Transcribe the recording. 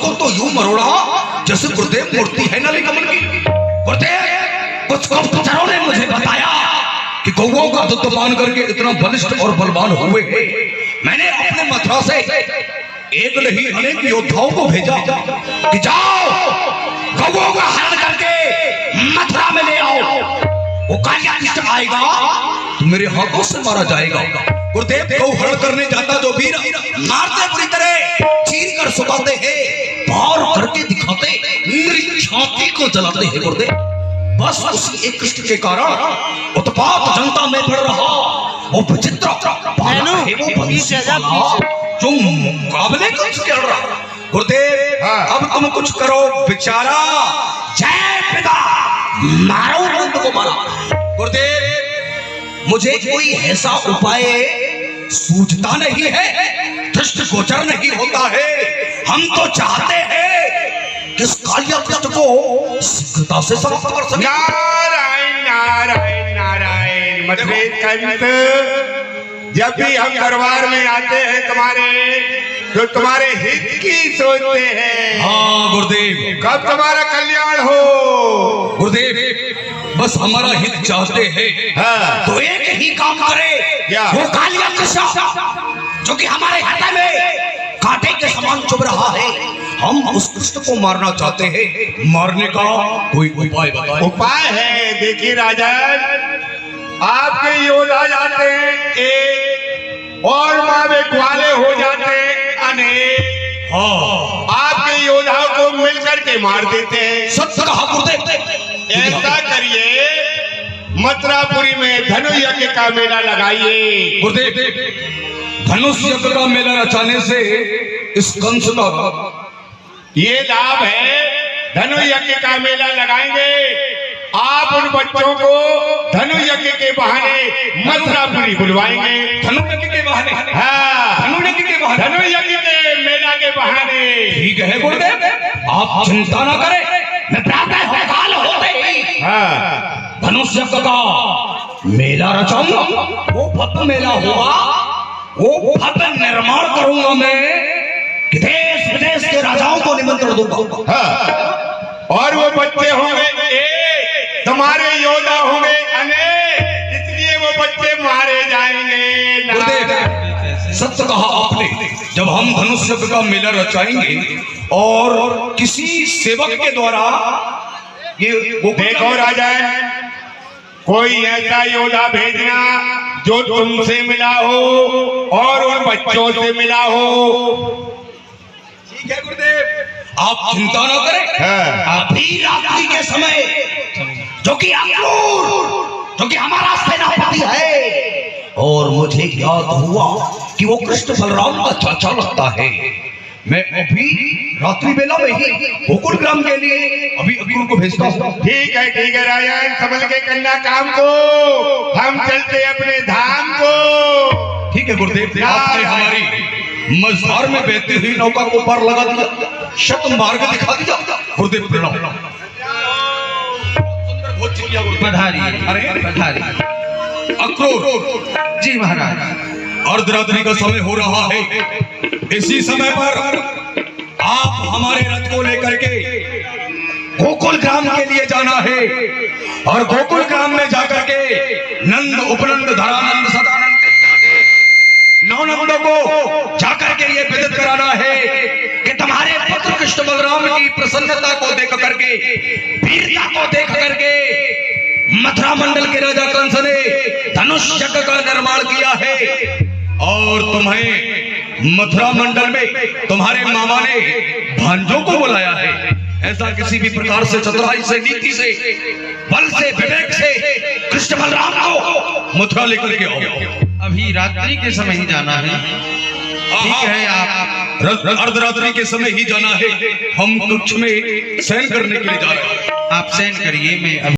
को तो यूं मरोड़ा जैसे गुरुदेव मूर्ति है नली कमल की। गुरुदेव, कुछ गुप्तचरों ने मुझे बताया कि गौओं का दूध पान करके इतना बलिष्ठ और बलवान हुए हैं। मैंने अपने मथुरा से एक नहीं अनेक योद्धाओं को भेजा कि जाओ गौओं का हरण करके मथुरा में ले आओ। वो कालिया आएगा तो मेरे हाथों से मारा जाएगा। गुरुदेव, गौ हरण करने जाता जो वीर मारते बुरी तरह, चीर कर सुखाते हैं, पार करके दिखाते, मेरी छाती को जलाते हैं। गुरुदेव, बस उसी एक कष्ट के कारण उत्पात जनता में बढ़ रहा वो विचित्र जो मुकाबले को खेल रहा। गुरुदेव, अब तुम कुछ करो बेचारा। जय पिता, मारो नंद को मारो। गुरुदेव, मुझे कोई ऐसा उपाय सूझता नहीं है, दृष्ट गोचर नहीं होता है। हम तो चाहते हैं कि इस कालिया कष्ट को शीघ्रता से समाप्त कर सके। नारायण नारायण नारायण। मतभेद कंत, जब भी हम दरबार में आते हैं तुम्हारे, तो तुम्हारे हित की सोचते हैं। हाँ गुरुदेव, कब तुम्हारा कल्याण हो। गुरुदेव, बस हमारा हित चाहते हैं। हाँ। तो एक ही काम करे, वो कालिया कृष्ण जो कि हमारे हृदय में कांटे के समान चुभ रहा है, हम उस कृष्ण को मारना चाहते हैं। मारने का कोई उपाय बताएं। उपाय है, देखिए राजन, आपके योद्धा जाते हैं एक और मावे ग्वाले हो जाते हैं अनेक। हाँ, आपके योद्धाओं को मिलकर के मार देते हैं। सत्य कहा गुरुदेव। ऐसा करिए, मथुरापुरी में धनु यज्ञ का मेला लगाइए। गुरुदेव, धनुष यज्ञ का मेला रचाने से इस कंस का ये लाभ है। धनु यज्ञ का मेला लगाएंगे, आप उन बच्चों को धनु यज्ञ के बहाने मथुरापुरी बुलवाएंगे। धनु यज्ञ के बहाने? हाँ, धनु यज्ञ के बहाने, धनु यज्ञ के मेला के बहाने। ठीक है गुरुदेव, आप चिंता ना करें। मैं प्रातः काल होते ही धनुष यज्ञ का मेला रचाऊंगा। वो भव्य मेला होगा, वो भव्य निर्माण करूंगा मैं, कि देश विदेश के राजाओं को निमंत्रण दूंगा। और वो बच्चे होंगे एक, तुम्हारे योद्धा होंगे अनेक, इसलिए वो बच्चे मारे जाएंगे। गुरुदेव, सत्य कहा आपने। जब हम धनुष यज्ञ का मेला रचाएंगे और किसी सेवक के द्वारा ये देखो राजन, कोई ऐसा योद्धा भेजना जो तुमसे मिला हो और उन बच्चों से मिला हो। ठीक है गुरुदेव, आप चिंता न करें। अभी रात्रि के समय जो कि अक्रूर, जो कि हमारा सेनापति है, और मुझे याद हुआ कि वो कृष्ण बलराम का चाचा लगता है, मैं अभी रात्रि बेला में ही गोकुल ग्राम के लिए अभी अक्रूर को भेजता हूँ। ठीक है राजन, संभल के करना काम को, हम चलते अपने धाम को। ठीक है गुरुदेव, आपने हमारी मझधार में बहती हुई नौका को पार लगा दिया, शत मार्ग दिखा दिया। गुरुदेव प्रणाम। अक्रूर जी महाराज, अर्धरात्रि का समय हो रहा है। इसी समय पर आप हमारे रथ को लेकर के गोकुल ग्राम के लिए जाना है, और गोकुल ग्राम में जाकर के नंद, उपनंद, धरानंद, सदानंद, नवनंदों को जाकर के ये विदित कराना है कि तुम्हारे पुत्र कृष्ण बलराम की प्रसन्नता को देख करके, वीरता को देख करके मथुरा मंडल के राजा कंस ने धनुष यज्ञ का निर्माण किया है, और तुम्हें मथुरा मंडल में तुम्हारे मामा ने भांजों को बुलाया है। ऐसा किसी भी प्रकार से, चतुराई से, नीति से, बल से, विवेक से कृष्ण बलराम को मथुरा लेकर के आओ। अभी रात्रि के समय ही जाना है। ठीक है, आप अर्धरात्रि के समय ही जाना है। हम कक्ष में शयन करने के लिए जा रहे हैं। आप शयन करिए, मैं